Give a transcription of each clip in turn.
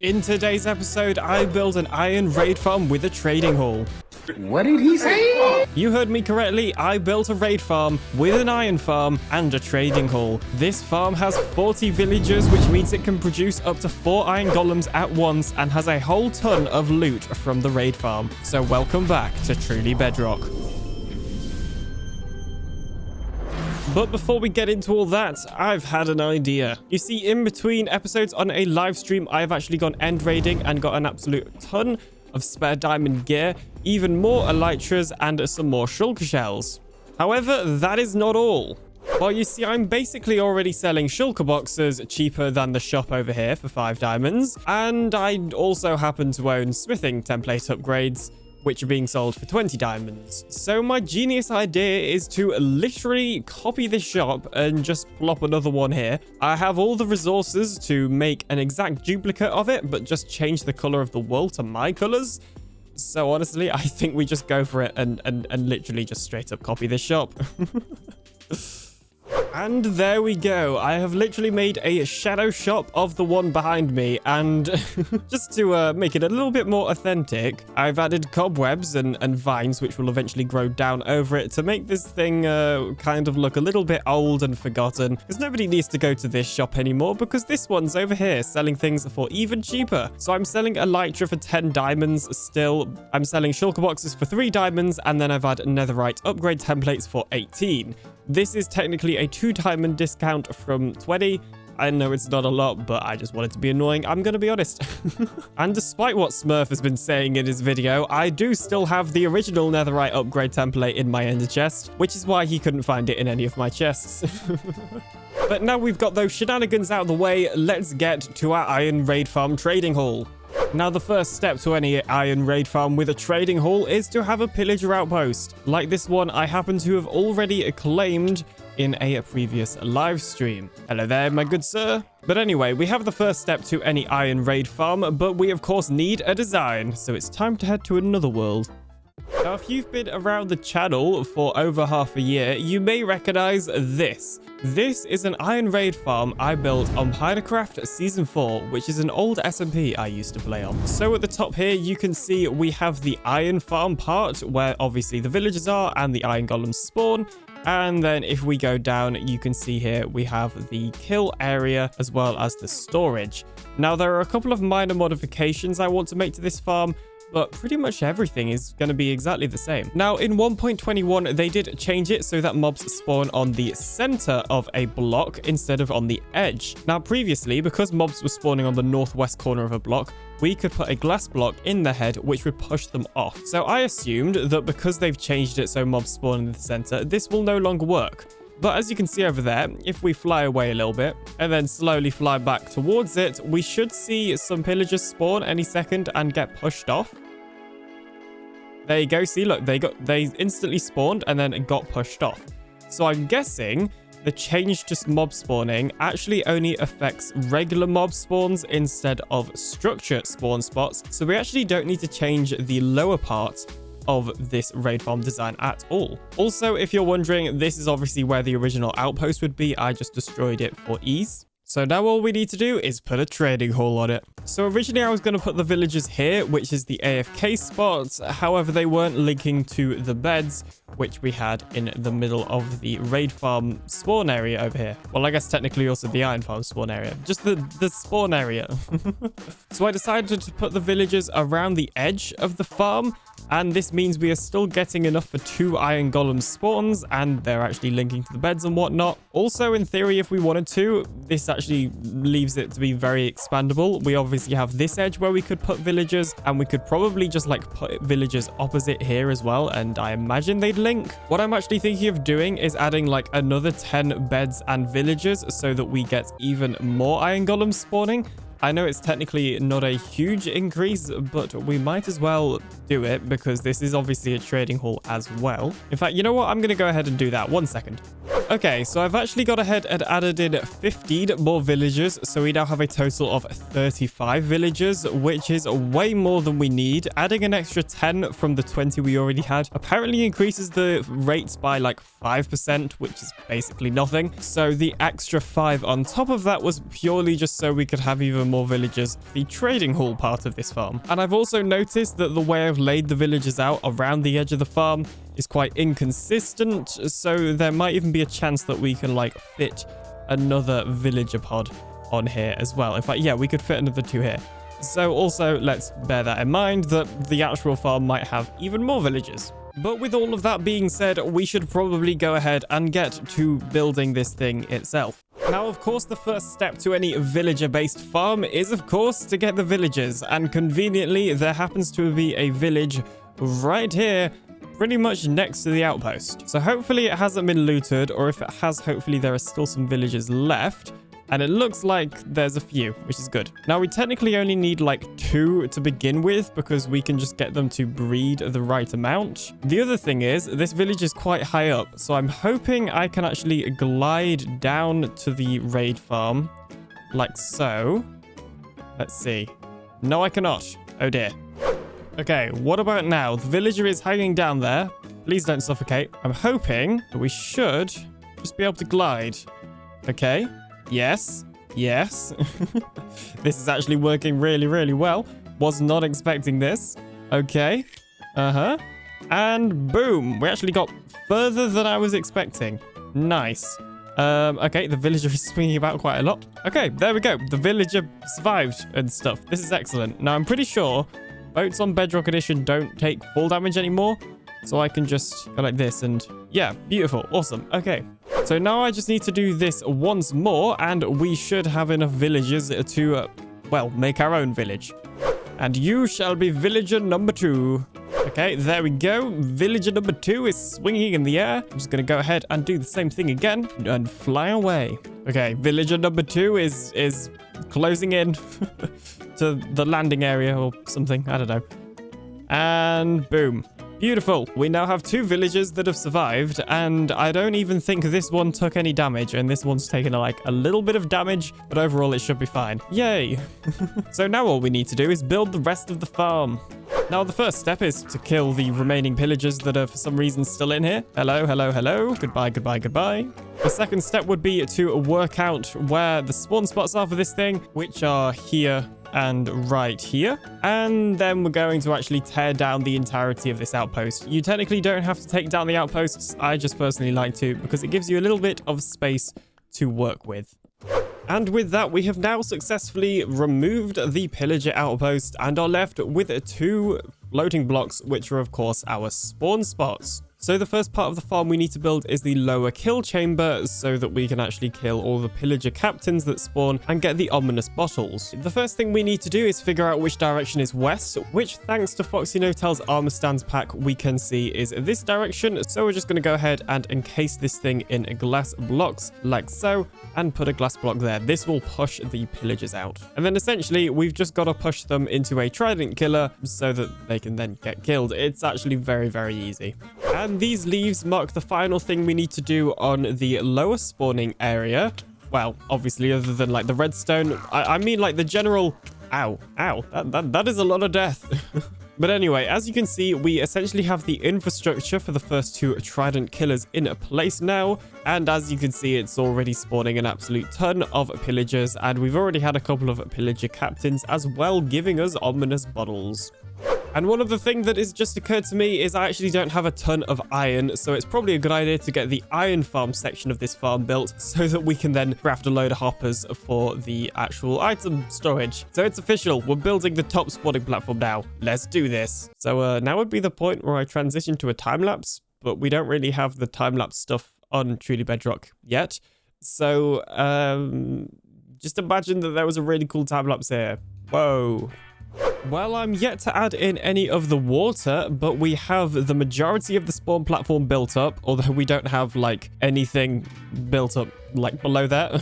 In today's episode, I built an iron raid farm with a trading hall. What did he say? You heard me correctly. I built a raid farm with an iron farm and a trading hall. This farm has 40 villagers, which means it can produce up to 4 iron golems at once and has a whole ton of loot from the raid farm. So welcome back to Truly Bedrock. But before we get into all that, I've had an idea. You see, in between episodes on a live stream, I've actually gone end raiding and got an absolute ton of spare diamond gear, even more elytras and some more shulker shells. However, that is not all. Well, you see, I'm basically already selling shulker boxes cheaper than the shop over here for 5 diamonds. And I also happen to own smithing template upgrades, which are being sold for 20 diamonds. So my genius idea is to literally copy this shop and just plop another one here. I have all the resources to make an exact duplicate of it, but just change the color of the wool to my colors. So honestly, I think we just go for it and literally just straight up copy this shop. And there we go. I have literally made a shadow shop of the one behind me, and just to make it a little bit more authentic, I've added cobwebs and vines, which will eventually grow down over it to make this thing kind of look a little bit old and forgotten, because nobody needs to go to this shop anymore, because this one's over here selling things for even cheaper. So I'm selling elytra for 10 diamonds still. I'm selling shulker boxes for 3 diamonds, and then I've had netherite upgrade templates for 18. This is technically a 2 diamond discount from 20. I know it's not a lot, but I just wanted to be annoying. I'm going to be honest. And despite what Smurf has been saying in his video, I do still have the original netherite upgrade template in my ender chest, which is why he couldn't find it in any of my chests. But now we've got those shenanigans out of the way, let's get to our iron raid farm trading hall. Now, the first step to any iron raid farm with a trading hall is to have a pillager outpost. Like this one, I happen to have already claimed in a previous live stream. Hello there, my good sir. But anyway, we have the first step to any iron raid farm, but we of course need a design. So it's time to head to another world. Now, if you've been around the channel for over half a year, you may recognize this. This is an iron raid farm I built on Minecraft Season 4, which is an old SMP I used to play on. So at the top here, you can see we have the iron farm part, where obviously the villagers are and the iron golems spawn. And then if we go down, you can see here we have the kill area as well as the storage. Now, there are a couple of minor modifications I want to make to this farm, but pretty much everything is going to be exactly the same. Now, in 1.21, they did change it so that mobs spawn on the center of a block instead of on the edge. Now, previously, because mobs were spawning on the northwest corner of a block, we could put a glass block in the head, which would push them off. So I assumed that because they've changed it so mobs spawn in the center, this will no longer work. But as you can see over there, if we fly away a little bit and then slowly fly back towards it, we should see some pillagers spawn any second and get pushed off. There you go. See, look, they instantly spawned and then got pushed off. So I'm guessing the change to mob spawning actually only affects regular mob spawns instead of structure spawn spots. So we actually don't need to change the lower part of this raid farm design at all. Also, if you're wondering, this is obviously where the original outpost would be. I just destroyed it for ease. So now all we need to do is put a trading hall on it. So originally I was going to put the villagers here, which is the AFK spot. However, they weren't linking to the beds, which we had in the middle of the raid farm spawn area over here. Well, I guess technically also the iron farm spawn area. Just the spawn area. So I decided to put the villagers around the edge of the farm. And this means we are still getting enough for 2 iron golem spawns, and they're actually linking to the beds and whatnot. Also, in theory, if we wanted to, this actually leaves it to be very expandable. We obviously have this edge where we could put villagers, and we could probably just like put villagers opposite here as well, and I imagine they'd link. What I'm actually thinking of doing is adding like another 10 beds and villagers so that we get even more iron golems spawning. I know it's technically not a huge increase, but we might as well do it because this is obviously a trading hall as well. In fact, you know what? I'm going to go ahead and do that. 1 second. Okay, so I've actually got ahead and added in 15 more villagers. So we now have a total of 35 villagers, which is way more than we need. Adding an extra 10 from the 20 we already had apparently increases the rates by like 5%, which is basically nothing. So the extra 5 on top of that was purely just so we could have even more villagers for the trading hall part of this farm. And I've also noticed that the way I've laid the villagers out around the edge of the farm is quite inconsistent, so there might even be a chance that we can like fit another villager pod on here as well. In fact, yeah, we could fit another 2 here. So also let's bear that in mind that the actual farm might have even more villagers. But with all of that being said, we should probably go ahead and get to building this thing itself. Now, of course, the first step to any villager-based farm is, of course, to get the villagers. And conveniently, there happens to be a village right here, pretty much next to the outpost. So hopefully it hasn't been looted, or if it has, hopefully there are still some villagers left. And it looks like there's a few, which is good. Now, we technically only need like 2 to begin with because we can just get them to breed the right amount. The other thing is this village is quite high up, so I'm hoping I can actually glide down to the raid farm like so. Let's see. No, I cannot. Oh dear. Okay, what about now? The villager is hanging down there. Please don't suffocate. I'm hoping that we should just be able to glide. Okay. Yes. Yes. This is actually working really, really well. Was not expecting this. Okay. And boom. We actually got further than I was expecting. Nice. Okay, the villager is swinging about quite a lot. Okay, there we go. The villager survived and stuff. This is excellent. Now, I'm pretty sure boats on Bedrock Edition don't take full damage anymore. So I can just go like this and yeah, beautiful. Awesome. Okay. So now I just need to do this once more and we should have enough villagers to, well, make our own village. And you shall be villager number 2. Okay, there we go. Villager number 2 is swinging in the air. I'm just going to go ahead and do the same thing again and fly away. Okay, villager number 2 is closing in to the landing area or something. I don't know. And boom. Beautiful. We now have 2 villagers that have survived, and I don't even think this one took any damage, and this one's taken like a little bit of damage, but overall it should be fine. Yay. So now all we need to do is build the rest of the farm. Now, the first step is to kill the remaining pillagers that are for some reason still in here. Hello, hello, hello. Goodbye, goodbye, goodbye. The second step would be to work out where the spawn spots are for this thing, which are here and right here. And then we're going to actually tear down the entirety of this outpost. You technically don't have to take down the outposts. I just personally like to because it gives you a little bit of space to work with. And with that, we have now successfully removed the pillager outpost and are left with 2 floating blocks, which are of course our spawn spots. So the first part of the farm we need to build is the lower kill chamber so that we can actually kill all the pillager captains that spawn and get the ominous bottles. The first thing we need to do is figure out which direction is west, which thanks to Foxy No-Tail's armor stands pack we can see is this direction. So we're just going to go ahead and encase this thing in glass blocks like so and put a glass block there. This will push the pillagers out. And then essentially we've just got to push them into a trident killer so that they can then get killed. It's actually very, very easy. And these leaves mark the final thing we need to do on the lower spawning area. Well, obviously, other than like the redstone, I mean like the general... Ow, ow, that is a lot of death. But anyway, as you can see, we essentially have the infrastructure for the first 2 trident killers in place now. And as you can see, it's already spawning an absolute ton of pillagers. And we've already had a couple of pillager captains as well, giving us ominous bottles. And one of the things that has just occurred to me is I actually don't have a ton of iron, so it's probably a good idea to get the iron farm section of this farm built so that we can then craft a load of hoppers for the actual item storage. So it's official, we're building the top spawning platform now. Let's do this. So now would be the point where I transition to a time-lapse, but we don't really have the time-lapse stuff on Truly Bedrock yet. So just imagine that there was a really cool time-lapse here. Whoa. Well, I'm yet to add in any of the water, but we have the majority of the spawn platform built up, although we don't have like anything built up like below that.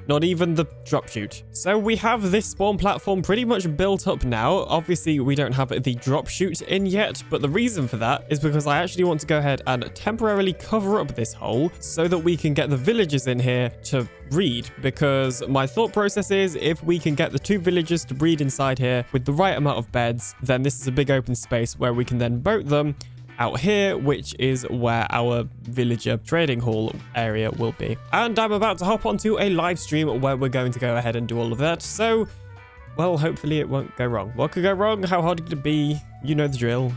Not even the drop chute. So we have this spawn platform pretty much built up now. Obviously, we don't have the drop chute in yet, but the reason for that is because I actually want to go ahead and temporarily cover up this hole so that we can get the villagers in here to breed, because my thought process is if we can get the 2 villagers to breed inside here with the right amount of beds, then this is a big open space where we can then boat them out here, which is where our villager trading hall area will be. And I'm about to hop onto a live stream where we're going to go ahead and do all of that. So, well, hopefully it won't go wrong. What could go wrong? How hard could it be? You know the drill.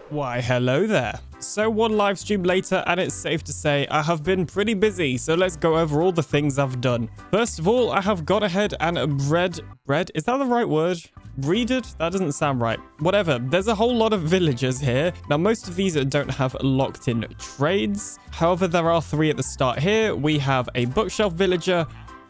Why, hello there. So one live stream later, and it's safe to say I have been pretty busy, so let's go over all the things I've done. First of all, I have got ahead and bred, is that the right word? Breeded? That doesn't sound right. Whatever, there's a whole lot of villagers here. Now, most of these don't have locked in trades. However, there are 3 at the start here. We have a bookshelf villager,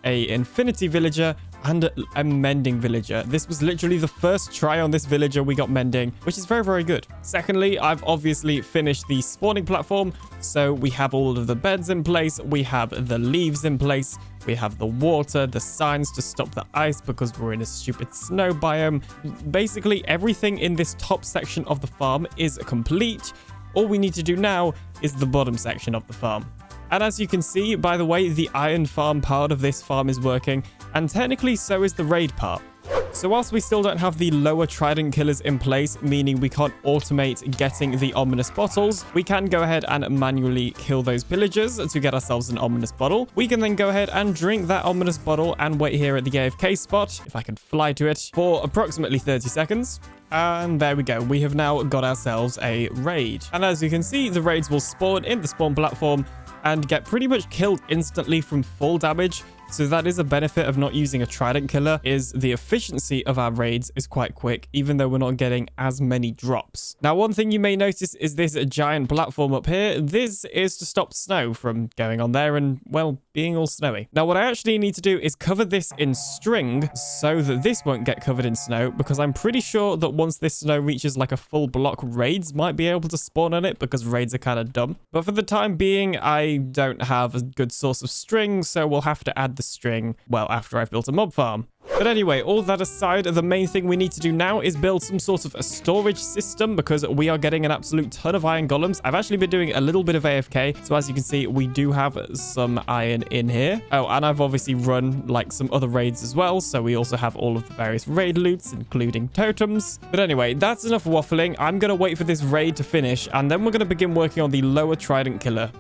a infinity villager, and a mending villager. This was literally the first try on this villager we got mending, which is very, very good. Secondly, I've obviously finished the spawning platform. So we have all of the beds in place. We have the leaves in place. We have the water, the signs to stop the ice because we're in a stupid snow biome. Basically, everything in this top section of the farm is complete. All we need to do now is the bottom section of the farm. And as you can see, by the way, the iron farm part of this farm is working, and technically so is the raid part. So whilst we still don't have the lower trident killers in place, meaning we can't automate getting the ominous bottles, we can go ahead and manually kill those pillagers to get ourselves an ominous bottle. We can then go ahead and drink that ominous bottle and wait here at the AFK spot, if I can fly to it, for approximately 30 seconds. And there we go. We have now got ourselves a raid. And as you can see, the raids will spawn in the spawn platform and get pretty much killed instantly from full damage. So that is a benefit of not using a trident killer, is the efficiency of our raids is quite quick, even though we're not getting as many drops. Now, one thing you may notice is this giant platform up here. This is to stop snow from going on there and, well, being all snowy. Now, what I actually need to do is cover this in string so that this won't get covered in snow, because I'm pretty sure that once this snow reaches like a full block, raids might be able to spawn on it, because raids are kind of dumb. But for the time being, I don't have a good source of string, so we'll have to add the string, well, after I've built a mob farm. But anyway, all that aside, the main thing we need to do now is build some sort of a storage system, because we are getting an absolute ton of iron golems. I've actually been doing a little bit of AFK, so as you can see, we do have some iron in here. Oh, and I've obviously run like some other raids as well, so we also have all of the various raid loots, including totems. But anyway, that's enough waffling. I'm going to wait for this raid to finish, and then we're going to begin working on the lower trident killer.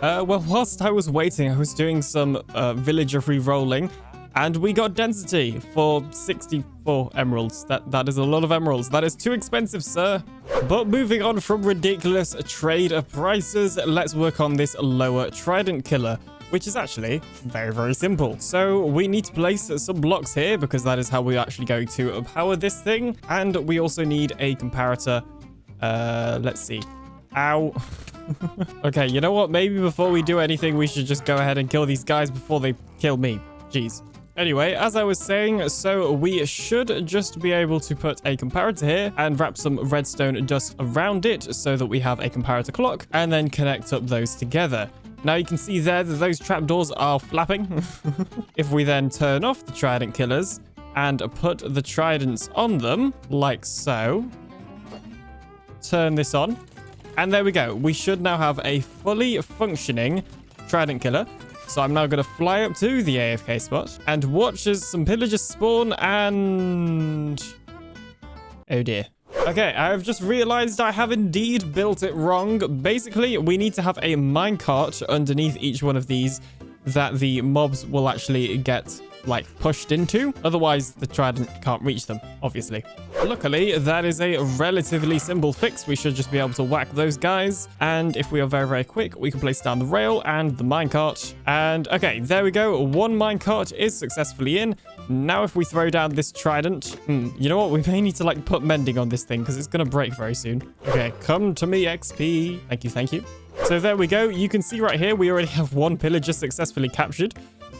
Well, whilst I was waiting, I was doing some villager re-rolling, and we got density for 64 emeralds. That is a lot of emeralds. That is too expensive, sir. But moving on from ridiculous trade prices, let's work on this lower trident killer, which is actually very, very simple. So we need to place some blocks here, because that is how we're actually going to power this thing. And we also need a comparator. Let's see. Ow. Okay, you know what? Maybe before we do anything, we should just go ahead and kill these guys before they kill me. Jeez. Anyway, as I was saying, so we should just be able to put a comparator here and wrap some redstone dust around it so that we have a comparator clock, and then connect up those together. Now you can see there that those trapdoors are flapping. If we then turn off the trident killers and put the tridents on them, like so, turn this on, and there we go. We should now have a fully functioning trident killer. So I'm now going to fly up to the AFK spot and watch as some pillagers spawn, and oh dear. Okay, I've just realized I have indeed built it wrong. Basically, we need to have a minecart underneath each one of these that the mobs will actually get like pushed into. Otherwise, the trident can't reach them, obviously. Luckily, that is a relatively simple fix. We should just be able to whack those guys. And if we are very, very quick, we can place down the rail and the minecart. And okay, there we go. One minecart is successfully in. Now, if we throw down this trident, you know what? We may need to like put mending on this thing because it's going to break very soon. Okay, come to me, XP. Thank you, thank you. So there we go. You can see right here, we already have one pillager successfully captured.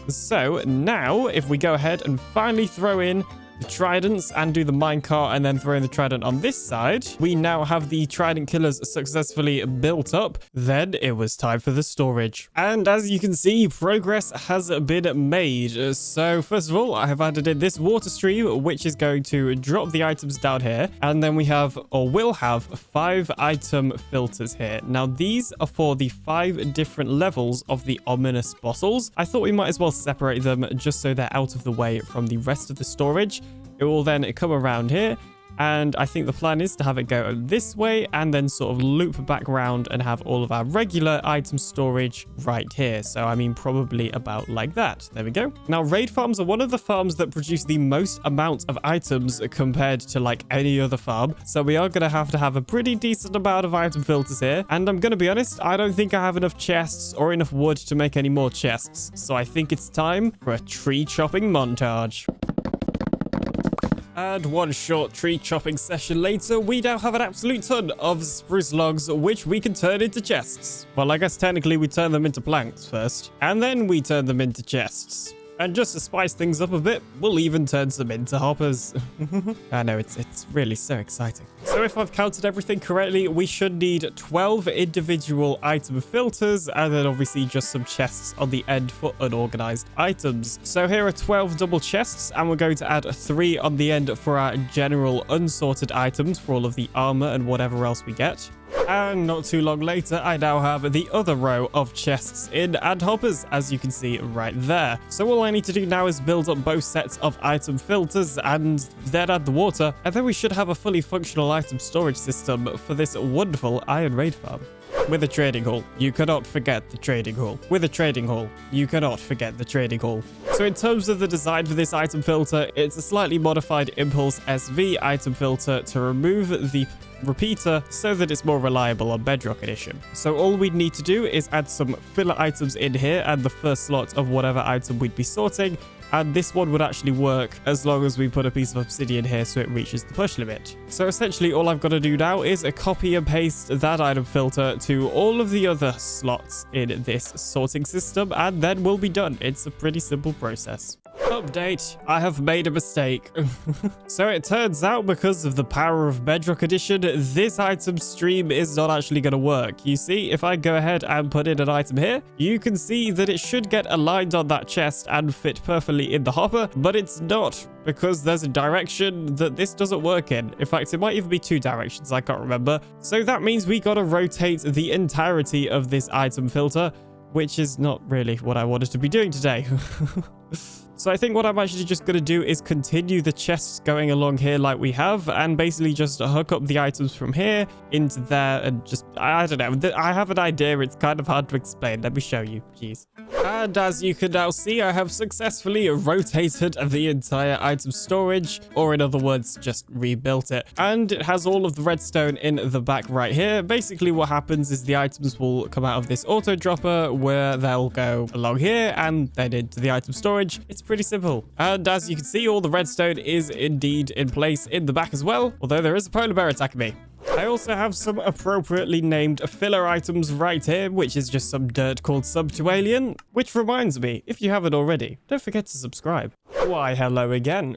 So now, if we go ahead and finally throw in the tridents and do the minecart and then throw in the trident on this side, we now have the trident killers successfully built up. Then it was time for the storage. And as you can see, progress has been made. So first of all, I have added in this water stream, which is going to drop the items down here. And then we have, or will have, 5 item filters here. Now these are for the 5 different levels of the ominous bottles. I thought we might as well separate them just so they're out of the way from the rest of the storage. It will then come around here. And I think the plan is to have it go this way and then sort of loop back around and have all of our regular item storage right here. So, I mean, probably about like that. There we go. Now, raid farms are one of the farms that produce the most amount of items compared to like any other farm. So we are going to have a pretty decent amount of item filters here. And I'm going to be honest, I don't think I have enough chests or enough wood to make any more chests. So I think it's time for a tree chopping montage. And one short tree chopping session later, we now have an absolute ton of spruce logs, which we can turn into chests. Well, I guess technically we turn them into planks first, and then we turn them into chests. And just to spice things up a bit, we'll even turn some into hoppers. I know, it's really so exciting. So if I've counted everything correctly, we should need 12 individual item filters, and then obviously just some chests on the end for unorganized items. So here are 12 double chests, and we're going to add 3 on the end for our general unsorted items for all of the armor and whatever else we get. And not too long later, I now have the other row of chests in and hoppers, as you can see right there. So all I need to do now is build up both sets of item filters and then add the water. And then we should have a fully functional item storage system for this wonderful iron raid farm. With a trading hall, you cannot forget the trading hall. With a trading hall, you cannot forget the trading hall. So in terms of the design for this item filter, it's a slightly modified Impulse SV item filter to remove the repeater so that it's more reliable on Bedrock Edition. So all we'd need to do is add some filler items in here and the first slot of whatever item we'd be sorting. And this one would actually work as long as we put a piece of obsidian here so it reaches the push limit. So essentially all I've got to do now is copy and paste that item filter to all of the other slots in this sorting system, and then we'll be done. It's a pretty simple process. Update, I have made a mistake. So it turns out because of the power of Bedrock Edition, this item stream is not actually going to work. You see, if I go ahead and put in an item here, you can see that it should get aligned on that chest and fit perfectly in the hopper, but it's not because there's a direction that this doesn't work in. In fact, it might even be 2 directions, I can't remember. So that means we got to rotate the entirety of this item filter, which is not really what I wanted to be doing today. So I think what I'm actually just going to do is continue the chests going along here like we have, and basically just hook up the items from here into there and just, I don't know, I have an idea. It's kind of hard to explain. Let me show you. Jeez. And as you can now see, I have successfully rotated the entire item storage, or in other words, just rebuilt it. And it has all of the redstone in the back right here. Basically what happens is the items will come out of this auto dropper where they'll go along here and then into the item storage. It's pretty simple. And as you can see, all the redstone is indeed in place in the back as well, although there is a polar bear attacking me. I also have some appropriately named filler items right here, which is just some dirt called Sub to Alien. Which reminds me, if you haven't already, don't forget to subscribe. Why, hello again.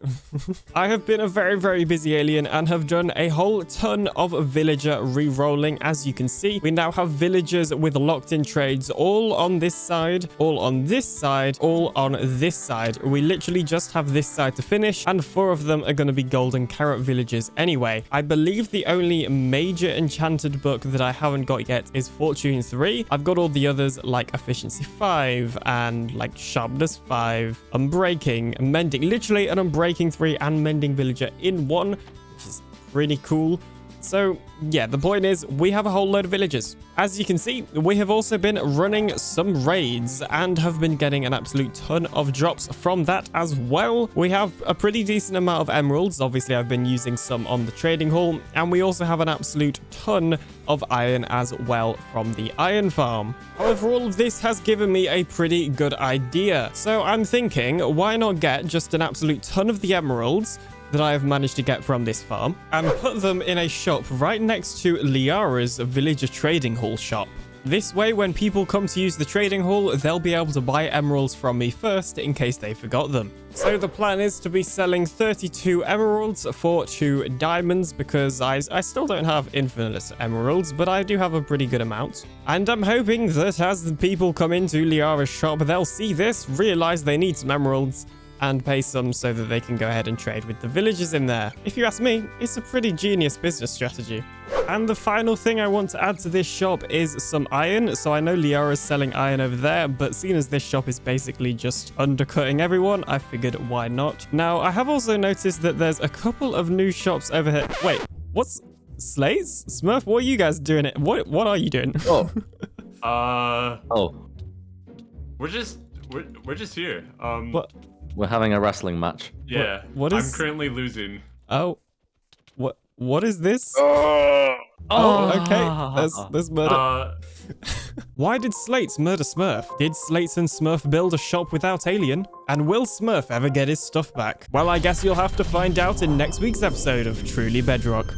I have been a very, very busy alien and have done a whole ton of villager re-rolling. As you can see, we now have villagers with locked-in trades all on this side, all on this side, all on this side. We literally just have this side to finish, and 4 of them are going to be golden carrot villagers anyway. I believe the only major enchanted book that I haven't got yet is Fortune 3. I've got all the others like Efficiency 5 and like Sharpness 5, Unbreaking, Mending, literally an Unbreaking 3 and Mending Villager in one, which is pretty cool. So yeah, the point is we have a whole load of villagers. As you can see, we have also been running some raids and have been getting an absolute ton of drops from that as well. We have a pretty decent amount of emeralds. Obviously, I've been using some on the trading hall, and we also have an absolute ton of iron as well from the iron farm. However, all of this has given me a pretty good idea. So I'm thinking, why not get just an absolute ton of the emeralds that I have managed to get from this farm and put them in a shop right next to Liara's villager trading hall shop. This way, when people come to use the trading hall, they'll be able to buy emeralds from me first in case they forgot them. So the plan is to be selling 32 emeralds for 2 diamonds because I still don't have infinite emeralds, but I do have a pretty good amount. And I'm hoping that as the people come into Liara's shop, they'll see this, realize they need some emeralds, and pay some so that they can go ahead and trade with the villagers in there. If you ask me, it's a pretty genius business strategy. And the final thing I want to add to this shop is some iron. So I know Liara's selling iron over there, but seeing as this shop is basically just undercutting everyone, I figured why not. Now, I have also noticed that there's a couple of new shops over here. Wait, what's Slates? Smurf, what are you guys doing? What are you doing? Oh. We're just here. What? We're having a wrestling match. Yeah. What is... I'm currently losing. Oh. What is this? Oh. Okay. There's murder. Why did Slates murder Smurf? Did Slates and Smurf build a shop without Alien? And will Smurf ever get his stuff back? Well, I guess you'll have to find out in next week's episode of Truly Bedrock.